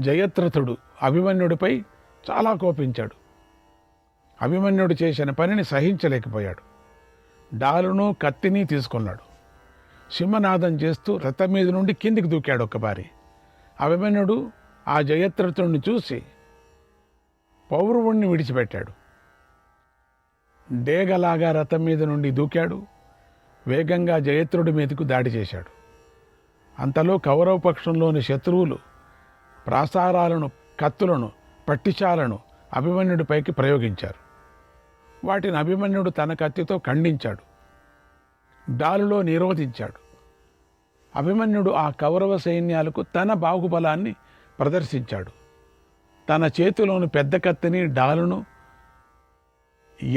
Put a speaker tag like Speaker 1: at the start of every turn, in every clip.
Speaker 1: జయద్రథుడు అభిమన్యుడిపై చాలా కోపించాడు. అభిమన్యుడు చేసిన పనిని సహించలేకపోయాడు. డాలును కత్తిని తీసుకున్నాడు. సింహనాదం చేస్తూ రథం మీద నుండి కిందికి దూకాడు ఒక్కబారి. అభిమన్యుడు ఆ జయద్రథుడిని చూసి పౌరవుణ్ణి విడిచిపెట్టాడు. డేగలాగా రథం మీద నుండి దూకాడు. వేగంగా జయద్రథుడి మీదకు దాడి చేశాడు. అంతలో కౌరవ పక్షంలోని శత్రువులు ప్రాసారాలను, కత్తులను, పట్టిశాలను అభిమన్యుడిపైకి ప్రయోగించారు. వాటిని అభిమన్యుడు తన కత్తితో ఖండించాడు. డాలులో నిరోధించాడు. అభిమన్యుడు ఆ కౌరవ సైన్యాలకు తన బాహుబలాన్ని ప్రదర్శించాడు. తన చేతిలోని పెద్ద కత్తిని, డాలును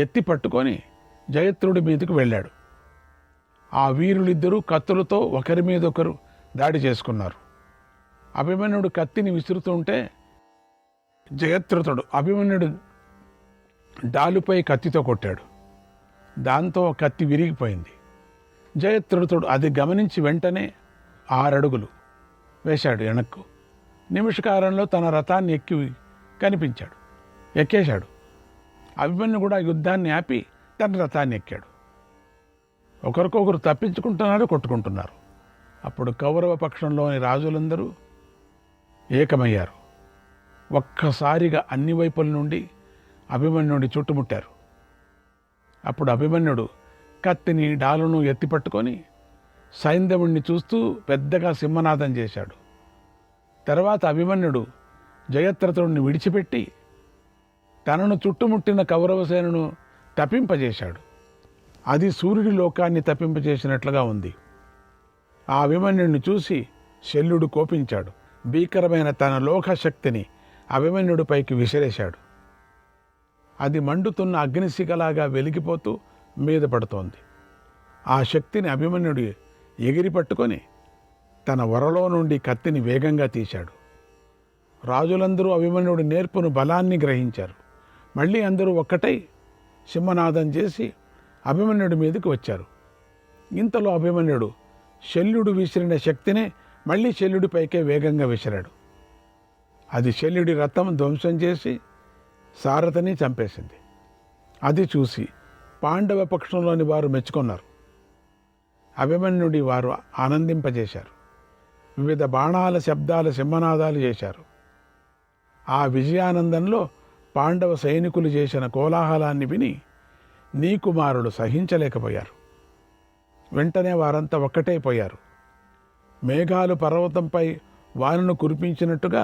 Speaker 1: ఎత్తి పట్టుకొని జయద్రథుడి మీదకు వెళ్ళాడు. ఆ వీరులిద్దరూ కత్తులతో ఒకరి మీద ఒకరు దాడి చేసుకున్నారు. అభిమన్యుడు కత్తిని విసురుతుంటే జయద్రథుడు అభిమన్యుడు డాలుపై కత్తితో కొట్టాడు. దాంతో కత్తి విరిగిపోయింది. జయద్రథుడు అది గమనించి వెంటనే 6 అడుగులు వేశాడు వెనక్కు. నిమిషకాలంలో తన రథాన్ని ఎక్కేశాడు. అభిమన్యు కూడా యుద్ధాన్ని ఆపి తన రథాన్ని ఎక్కాడు. ఒకరికొకరు తప్పించుకుంటున్నారు, కొట్టుకుంటున్నారు. అప్పుడు కౌరవ పక్షంలోని రాజులందరూ ఏకమయ్యారు. ఒక్కసారిగా అన్ని వైపుల నుండి అభిమన్యుడి చుట్టుముట్టారు. అప్పుడు అభిమన్యుడు కత్తిని, డాలును ఎత్తిపట్టుకొని సైంధవుణ్ణి చూస్తూ పెద్దగా సింహనాదం చేశాడు. తర్వాత అభిమన్యుడు జయద్రథుడిని విడిచిపెట్టి తనను చుట్టుముట్టిన కౌరవసేనను తప్పింపజేశాడు. అది సూర్యుడి లోకాన్ని తప్పింపజేసినట్లుగా ఉంది. ఆ అభిమన్యుడిని చూసి శల్యుడు కోపించాడు. భీకరమైన తన లోకశక్తిని అభిమన్యుడిపైకి విసిరేశాడు. అది మండుతున్న అగ్నిశిఖలాగా వెలిగిపోతూ మీద పడుతోంది. ఆ శక్తిని అభిమన్యుడు ఎగిరి పట్టుకొని తన వరలో నుండి కత్తిని వేగంగా తీశాడు. రాజులందరూ అభిమన్యుడి నేర్పును, బలాన్ని గ్రహించారు. మళ్ళీ అందరూ ఒక్కటై సింహనాదం చేసి అభిమన్యుడి మీదకి వచ్చారు. ఇంతలో అభిమన్యుడు శల్యుడు విసిరిన శక్తినే మళ్ళీ శల్యుడిపైకే వేగంగా విసిరాడు. అది శల్యుడి రథం ధ్వంసం చేసి సారథిని చంపేసింది. అది చూసి పాండవ పక్షంలోని వారు మెచ్చుకున్నారు. అభిమన్యుడి వారు ఆనందింపజేశారు. వివిధ బాణాల శబ్దాల సింహనాదాలు చేశారు. ఆ విజయానందంలో పాండవ సైనికులు చేసిన కోలాహలాన్ని విని నీ కుమారులు సహించలేకపోయారు. వెంటనే వారంతా ఒక్కటైపోయారు. మేఘాలు పర్వతంపై వానను కురిపించినట్టుగా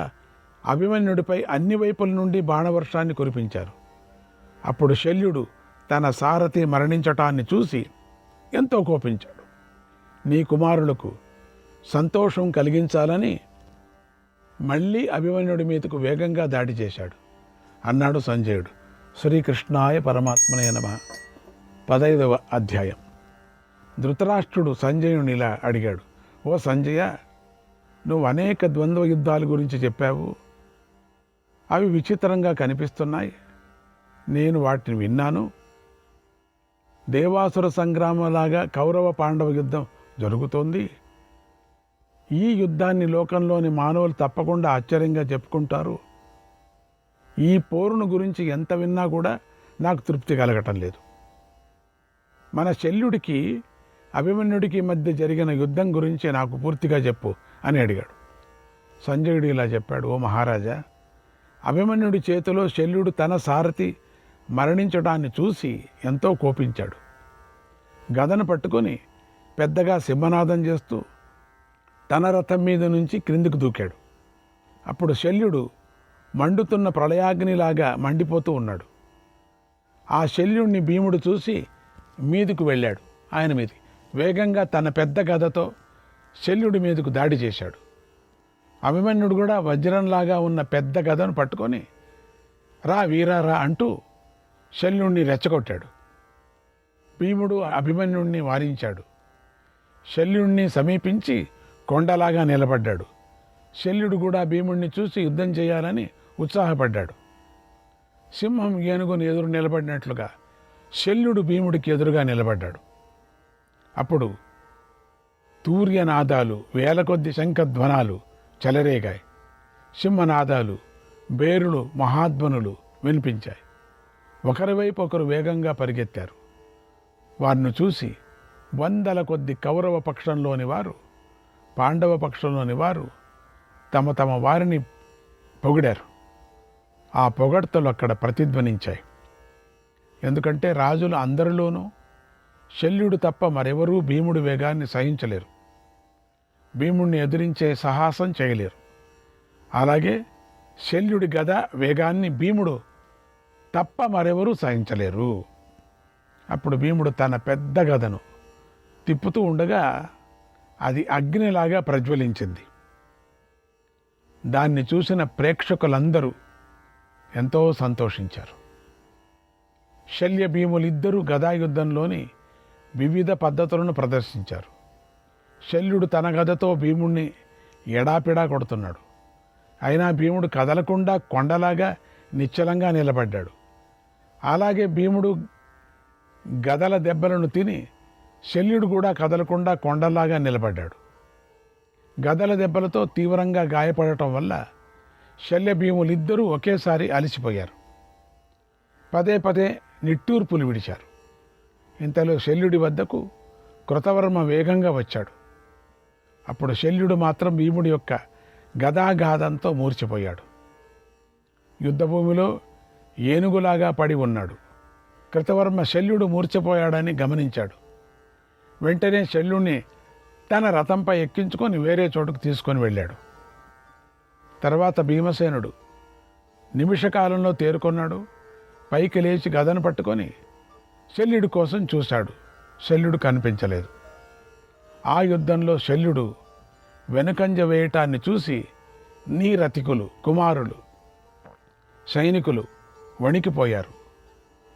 Speaker 1: అభిమన్యుడిపై అన్ని వైపుల నుండి బాణవర్షాన్ని కురిపించారు. అప్పుడు శల్యుడు తన సారథి మరణించటాన్ని చూసి ఎంతో కోపించాడు. నీ కుమారులకు సంతోషం కలిగించాలని మళ్ళీ అభిమన్యుడి మీదకు వేగంగా దాడి చేశాడు అన్నాడు సంజయుడు. శ్రీకృష్ణాయ పరమాత్మనే నమః. 15వ అధ్యాయం. ధృతరాష్ట్రుడు సంజయుని ఇలా అడిగాడు, ఓ సంజయ, నువ్వు అనేక ద్వంద్వ యుద్ధాల గురించి చెప్పావు. అవి విచిత్రంగా కనిపిస్తున్నాయి. నేను వాటిని విన్నాను. దేవాసుర సంగ్రామంలాగా కౌరవ పాండవ యుద్ధం జరుగుతోంది. ఈ యుద్ధాన్ని లోకంలోని మానవులు తప్పకుండా ఆశ్చర్యంగా చెప్పుకుంటారు. ఈ పోరును గురించి ఎంత విన్నా కూడా నాకు తృప్తి కలగటం లేదు. మన శల్యుడికి అభిమన్యుడికి మధ్య జరిగిన యుద్ధం గురించి నాకు పూర్తిగా చెప్పు అని అడిగాడు. సంజయుడు ఇలా చెప్పాడు, ఓ మహారాజా, అభిమన్యుడి చేతిలో శల్యుడు తన సారథి మరణించడాన్ని చూసి ఎంతో కోపించాడు. గదను పట్టుకొని పెద్దగా సింహనాదం చేస్తూ తన రథం మీద నుంచి క్రిందికి దూకాడు. అప్పుడు శల్యుడు మండుతున్న ప్రళయాగ్నిలాగా మండిపోతూ ఉన్నాడు. ఆ శల్యుడిని భీముడు చూసి మీదకు వెళ్ళాడు. ఆయన మీది వేగంగా తన పెద్ద గదతో శల్యుడి మీదకు దాడి చేశాడు. అభిమన్యుడు కూడా వజ్రంలాగా ఉన్న పెద్ద గదను పట్టుకొని రా వీరారా అంటూ శల్యుడిని రెచ్చగొట్టాడు. భీముడు అభిమన్యుడిని వారించాడు. శల్యుడిని సమీపించి కొండలాగా నిలబడ్డాడు. శల్యుడు కూడా భీముడిని చూసి యుద్ధం చేయాలని ఉత్సాహపడ్డాడు. సింహం ఏనుగును ఎదురు నిలబడినట్లుగా శల్యుడు భీముడికి ఎదురుగా నిలబడ్డాడు. అప్పుడు తూర్యనాదాలు, వేల కొద్ది శంఖధ్వనాలు చెలరేగాయి. సింహనాదాలు, బేరులు, మహాధ్వనులు వినిపించాయి. ఒకరి వైపు ఒకరు వేగంగా పరిగెత్తారు. వారిని చూసి వందల కొద్ది కౌరవ పక్షంలోని వారు, పాండవ పక్షంలోని వారు తమ తమ వారిని పొగిడారు. ఆ పొగడ్తలు అక్కడ ప్రతిధ్వనించాయి. ఎందుకంటే రాజులు అందరిలోనూ శల్యుడు తప్ప మరెవరూ భీముడి వేగాన్ని సహించలేరు. భీముడిని ఎదిరించే సాహసం చేయలేరు. అలాగే శల్యుడి గద వేగాన్ని భీముడు తప్ప మరెవరూ సహించలేరు. అప్పుడు భీముడు తన పెద్ద గదను తిప్పుతూ ఉండగా అది అగ్నిలాగా ప్రజ్వలించింది. దాన్ని చూసిన ప్రేక్షకులందరూ ఎంతో సంతోషించారు. శల్య భీములిద్దరూ గదాయుద్ధంలోని వివిధ పద్ధతులను ప్రదర్శించారు. శల్యుడు తన గదతో భీముణ్ణి ఎడాపిడా కొడుతున్నాడు. అయినా భీముడు కదలకుండా కొండలాగా నిశ్చలంగా నిలబడ్డాడు. అలాగే భీముడు గదల దెబ్బలను తిని శల్యుడు కూడా కదలకుండా కొండలాగా నిలబడ్డాడు. గదల దెబ్బలతో తీవ్రంగా గాయపడటం వల్ల శల్య భీములిద్దరూ ఒకేసారి అలసిపోయారు. పదే పదే నిట్టూర్పులు విడిచారు. ఇంతలో శల్యుడి వద్దకు కృతవర్మ వేగంగా వచ్చాడు. అప్పుడు శల్యుడు మాత్రం భీముడి యొక్క గదాఘాతంతో మూర్చిపోయాడు. యుద్ధభూమిలో ఏనుగులాగా పడి ఉన్నాడు. కృతవర్మ శల్యుడు మూర్చిపోయాడని గమనించాడు. వెంటనే శల్యుణ్ణి తన రథంపై ఎక్కించుకొని వేరే చోటుకు తీసుకొని వెళ్ళాడు. తర్వాత భీమసేనుడు నిమిషకాలంలో తేరుకొన్నాడు. పైకి లేచి గదను పట్టుకొని శల్యుడి కోసం చూశాడు. శల్యుడు కనిపించలేదు. ఆ యుద్ధంలో శల్యుడు వెనుకంజ వేయటాన్ని చూసి నీ రథికులు, కుమారులు, సైనికులు వణికిపోయారు.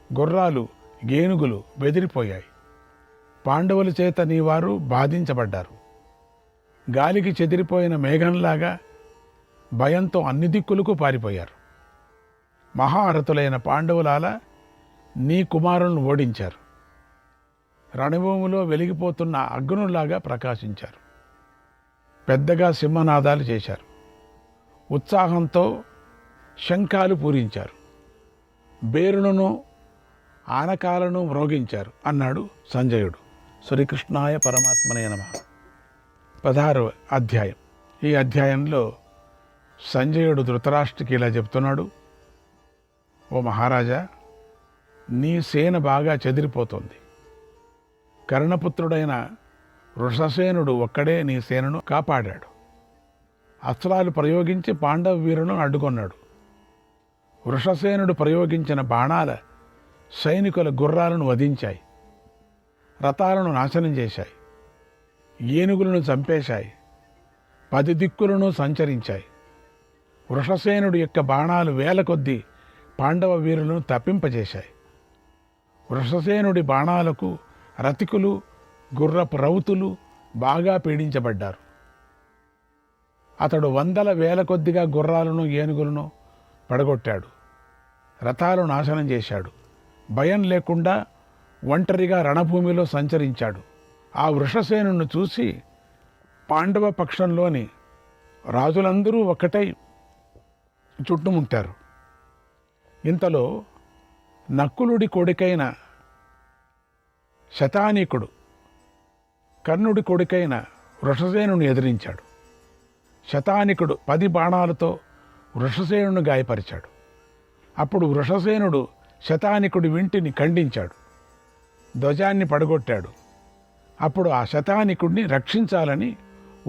Speaker 1: గుర్రాలు, ఏనుగులు బెదిరిపోయాయి. పాండవుల చేత నీవారు బాధించబడ్డారు. గాలికి చెదిరిపోయిన మేఘంలాగా భయంతో అన్ని దిక్కులకు పారిపోయారు. మహారథులైన పాండవులాల నీ కుమారులను ఓడించారు. రణభూమిలో వెలిగిపోతున్న అగ్నుల్లాగా ప్రకాశించారు. పెద్దగా సింహనాదాలు చేశారు. ఉత్సాహంతో శంఖాలు పూరించారు. బేరులను, ఆనకాలను మ్రోగించారు అన్నాడు సంజయుడు. శ్రీకృష్ణాయ పరమాత్మనే నమః. 16వ అధ్యాయం. ఈ అధ్యాయంలో సంజయుడు ధృతరాష్ట్రుడికి ఇలా చెప్తున్నాడు. ఓ మహారాజా, నీ సేన బాగా చెదిరిపోతుంది. కర్ణపుత్రుడైన వృషసేనుడు ఒక్కడే నీ సేనను కాపాడాడు. అస్త్రాలు ప్రయోగించి పాండవ వీరులను అడ్డుకొన్నాడు. వృషసేనుడు ప్రయోగించిన బాణాల సైనికుల గుర్రాలను వధించాయి. రథాలను నాశనం చేశాయి. ఏనుగులను చంపేశాయి. 10 దిక్కులను సంచరించాయి. వృషసేనుడి యొక్క బాణాలు వేల కొద్దీ పాండవ వీరులను తప్పింపజేశాయి. వృషసేనుడి బాణాలకు రథికులు, గుర్రపు రౌతులు బాగా పీడించబడ్డారు. అతడు వందల వేల కొద్దిగా గుర్రాలను, ఏనుగులను పడగొట్టాడు. రథాలు నాశనం చేశాడు. భయం లేకుండా ఒంటరిగా రణభూమిలో సంచరించాడు. ఆ వృషసేనును చూసి పాండవ పక్షంలోని రాజులందరూ ఒక్కటై చుట్టుముట్టారు. ఇంతలో నకులుడి కొడుకైన శతానీకుడు కర్ణుడి కొడుకైన వృషసేనుని ఎదిరించాడు. శతానీకుడు 10 బాణాలతో వృషసేనుని గాయపరిచాడు. అప్పుడు వృషసేనుడు శతానీకుడి వింటిని ఖండించాడు. ధ్వజాన్ని పడగొట్టాడు. అప్పుడు ఆ శతానీకుడిని రక్షించాలని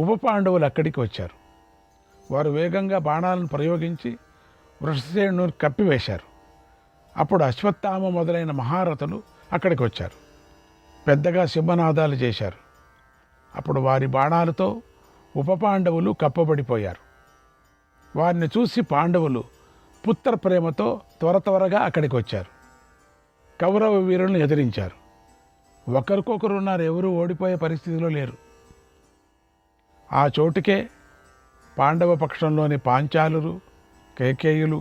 Speaker 1: ఉప పాండవులు అక్కడికి వచ్చారు. వారు వేగంగా బాణాలను ప్రయోగించి వృషసేనుని కప్పివేశారు. అప్పుడు అశ్వత్థామ మొదలైన మహారథులు అక్కడికి వచ్చారు. పెద్దగా సింహనాదాలు చేశారు. అప్పుడు వారి బాణాలతో ఉప పాండవులు కప్పబడిపోయారు. వారిని చూసి పాండవులు పుత్ర ప్రేమతో త్వరగా అక్కడికి వచ్చారు. కౌరవ వీరులను ఎదిరించారు. ఒకరికొకరు ఉన్నారు, ఎవరూ ఓడిపోయే పరిస్థితిలో లేరు. ఆ చోటుకే పాండవ పక్షంలోని పాంచాలురు, కేకేయులు,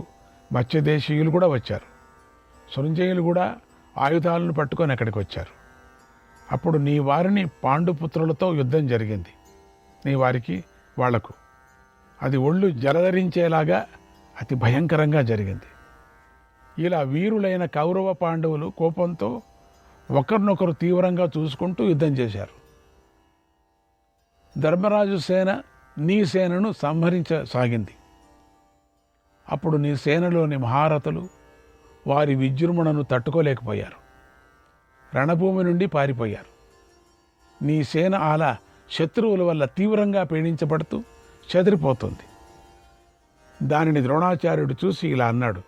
Speaker 1: మత్స్యదేశీయులు కూడా వచ్చారు. సృంజయులు కూడా ఆయుధాలను పట్టుకొని అక్కడికి వచ్చారు. అప్పుడు నీ వారిని పాండుపుత్రులతో యుద్ధం జరిగింది. నీ వారికి వాళ్లకు అది ఒళ్ళు జలధరించేలాగా అతి భయంకరంగా జరిగింది. ఇలా వీరులైన కౌరవ పాండవులు కోపంతో ఒకరినొకరు తీవ్రంగా చూసుకుంటూ యుద్ధం చేశారు. ధర్మరాజు సేన నీ సేనను సంహరించసాగింది. అప్పుడు నీ సేనలోని మహారథులు వారి విజృంభణను తట్టుకోలేకపోయారు. రణభూమి నుండి పారిపోయారు. నీ సేన అలా శత్రువుల వల్ల తీవ్రంగా పీడించబడుతూ చెదిరిపోతుంది. దానిని ద్రోణాచార్యుడు చూసి ఇలా అన్నాడు,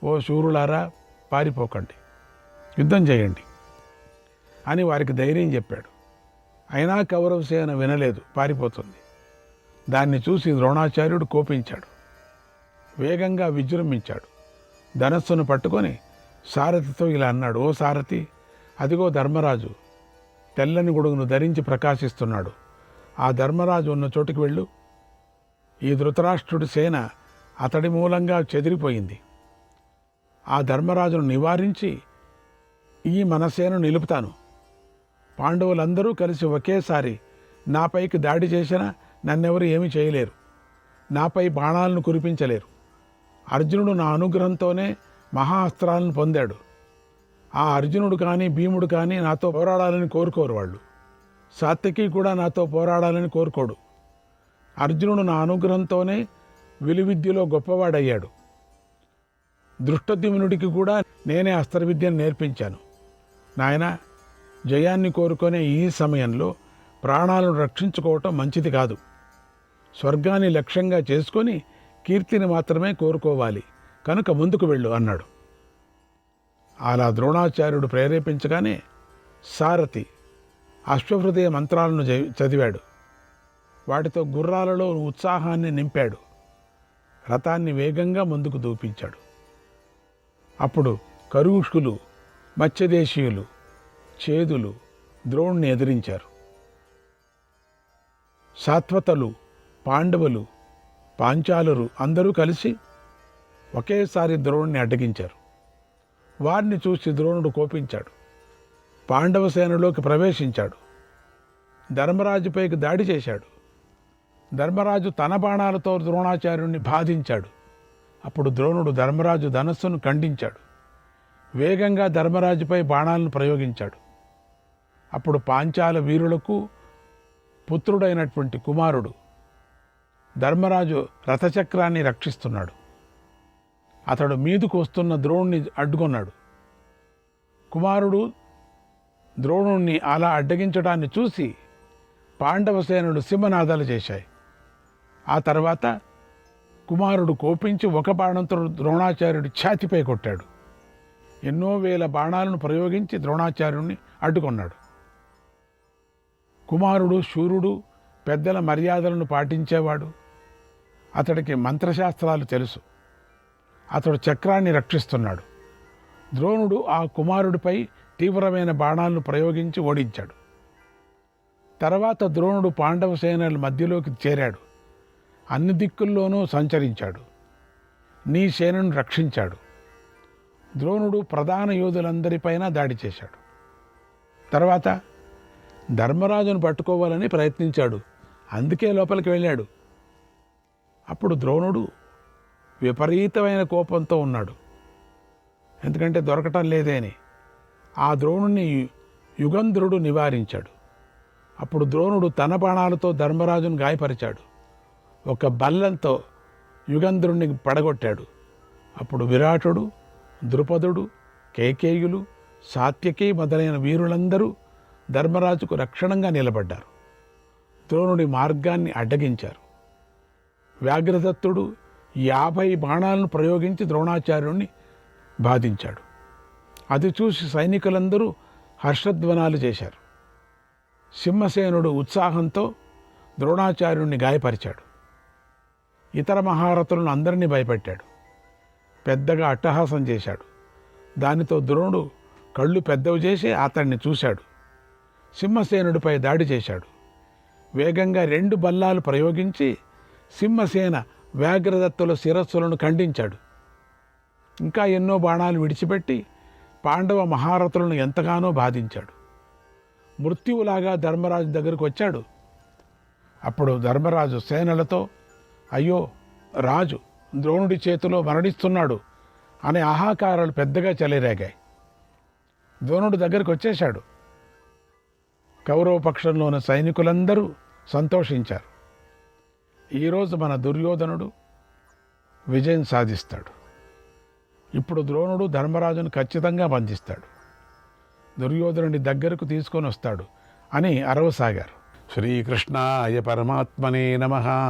Speaker 1: ఓ శూరులారా, పారిపోకండి, యుద్ధం చేయండి అని వారికి ధైర్యం చెప్పాడు. అయినా కౌరవ సేన వినలేదు, పారిపోతుంది. దాన్ని చూసి ద్రోణాచార్యుడు కోపించాడు. వేగంగా విజృంభించాడు. ధనస్సును పట్టుకొని సారథితో ఇలా అన్నాడు, ఓ సారథి, అదిగో ధర్మరాజు తెల్లని గొడుగును ధరించి ప్రకాశిస్తున్నాడు. ఆ ధర్మరాజు ఉన్న చోటుకి వెళ్ళు. ఈ ధృతరాష్ట్రుడి సేన అతడి మూలంగా చెదిరిపోయింది. ఆ ధర్మరాజును నివారించి ఈ మన సేనను నిలుపుతాను. పాండవులందరూ కలిసి ఒకేసారి నాపైకి దాడి చేసినా నన్నెవరు ఏమీ చేయలేరు. నాపై బాణాలను కురిపించలేరు. అర్జునుడు నా అనుగ్రహంతోనే మహాస్త్రాలను పొందాడు. ఆ అర్జునుడు కానీ భీముడు కానీ నాతో పోరాడాలని కోరుకోరు. వాళ్ళు సాత్యకి కూడా నాతో పోరాడాలని కోరుకోడు. అర్జునుడు నా అనుగ్రహంతోనే విలువిద్యలో గొప్పవాడయ్యాడు. దృష్టద్యుమ్నుడికి కూడా నేనే అస్త్రవిద్యను నేర్పించాను. నాయన, జయాన్ని కోరుకునే ఈ సమయంలో ప్రాణాలను రక్షించుకోవటం మంచిది కాదు. స్వర్గాన్ని లక్ష్యంగా చేసుకొని కీర్తిని మాత్రమే కోరుకోవాలి. కనుక ముందుకు వెళ్ళు అన్నాడు. అలా ద్రోణాచార్యుడు ప్రేరేపించగానే సారథి అశ్వహృదయ మంత్రాలను చదివాడు. వాటితో గుర్రాలలో ఉత్సాహాన్ని నింపాడు. రథాన్ని వేగంగా ముందుకు దూపించాడు. అప్పుడు కరుషులు, మత్స్యదేశీయులు, చేదులు ద్రోణుని ఎదిరించారు. సాత్వతలు, పాండవులు, పాంచాలురు అందరూ కలిసి ఒకేసారి ద్రోణుని అడ్డగించారు. వారిని చూసి ద్రోణుడు కోపించాడు. పాండవ సేనలోకి ప్రవేశించాడు. ధర్మరాజుపైకి దాడి చేశాడు. ధర్మరాజు తన బాణాలతో ద్రోణాచార్యుణ్ణి బాధించాడు. అప్పుడు ద్రోణుడు ధర్మరాజు ధనస్సును ఖండించాడు. వేగంగా ధర్మరాజుపై బాణాలను ప్రయోగించాడు. అప్పుడు పాంచాల వీరులకు పుత్రుడైనటువంటి కుమారుడు ధర్మరాజు రథచక్రాన్ని రక్షిస్తున్నాడు. అతడు మీదుకు వస్తున్న ద్రోణుని అడ్డుకున్నాడు. కుమారుడు ద్రోణుణ్ణి అలా అడ్డగించడాన్ని చూసి పాండవ సేనలు సింహనాదాలు చేశాయి. ఆ తర్వాత కుమారుడు కోపించి ఒక బాణంతో ద్రోణాచార్యుడి ఛాతిపై కొట్టాడు. ఎన్నో వేల బాణాలను ప్రయోగించి ద్రోణాచార్యుడిని అడ్డుకున్నాడు. కుమారుడు శూరుడు, పెద్దల మర్యాదలను పాటించేవాడు. అతడికి మంత్రశాస్త్రాలు తెలుసు. అతడు చక్రాన్ని రక్షిస్తున్నాడు. ద్రోణుడు ఆ కుమారుడిపై తీవ్రమైన బాణాలను ప్రయోగించి ఓడించాడు. తర్వాత ద్రోణుడు పాండవ సేనల మధ్యలోకి చేరాడు. అన్ని దిక్కుల్లోనూ సంచరించాడు. నీ సేనను రక్షించాడు. ద్రోణుడు ప్రధాన యోధులందరిపైన దాడి చేశాడు. తర్వాత ధర్మరాజును పట్టుకోవాలని ప్రయత్నించాడు. అందుకే లోపలికి వెళ్ళాడు. అప్పుడు ద్రోణుడు విపరీతమైన కోపంతో ఉన్నాడు. ఎందుకంటే దొరకటం లేదే అని. ఆ ద్రోణుని యుగంధ్రుడు నివారించాడు. అప్పుడు ద్రోణుడు తన బాణాలతో ధర్మరాజును గాయపరిచాడు. ఒక బల్లంతో యుగంధ్రుణ్ణి పడగొట్టాడు. అప్పుడు విరాటుడు, ద్రుపదుడు, కేకేయులు, సాత్యకి మొదలైన వీరులందరూ ధర్మరాజుకు రక్షణంగా నిలబడ్డారు. ద్రోణుడి మార్గాన్ని అడ్డగించారు. వ్యాఘ్రదత్తుడు 50 బాణాలను ప్రయోగించి ద్రోణాచార్యుణ్ణి బాధించాడు. అది చూసి సైనికులందరూ హర్షధ్వనాలు చేశారు. సింహసేనుడు ఉత్సాహంతో ద్రోణాచార్యుణ్ణి గాయపరిచాడు. ఇతర మహారథులను అందరినీ భయపెట్టాడు. పెద్దగా అట్టహాసం చేశాడు. దానితో ద్రోణుడు కళ్ళు పెద్దవి చేసి అతన్ని చూశాడు. సింహసేనుడిపై దాడి చేశాడు. వేగంగా 2 బల్లాలు ప్రయోగించి సింహసేన వ్యాఘ్రదత్తుల శిరస్సులను ఖండించాడు. ఇంకా ఎన్నో బాణాలు విడిచిపెట్టి పాండవ మహారథులను ఎంతగానో బాధించాడు. మృత్యువులాగా ధర్మరాజు దగ్గరకు వచ్చాడు. అప్పుడు ధర్మరాజు సేనలతో అయ్యో రాజు ద్రోణుడి చేతిలో మరణిస్తున్నాడు అనే ఆహాకారాలు పెద్దగా చెలరేగాయి. ద్రోణుడి దగ్గరికి వచ్చేశాడు. కౌరవ పక్షంలో ఉన్న సైనికులందరూ సంతోషించారు. ఈరోజు మన దుర్యోధనుడు విజయం సాధిస్తాడు. ఇప్పుడు ద్రోణుడు ధర్మరాజును ఖచ్చితంగా బంధిస్తాడు, దుర్యోధనుడి దగ్గరకు తీసుకొని వస్తాడు అని అరవసాగారు. శ్రీకృష్ణాయ పరమాత్మనే నమః.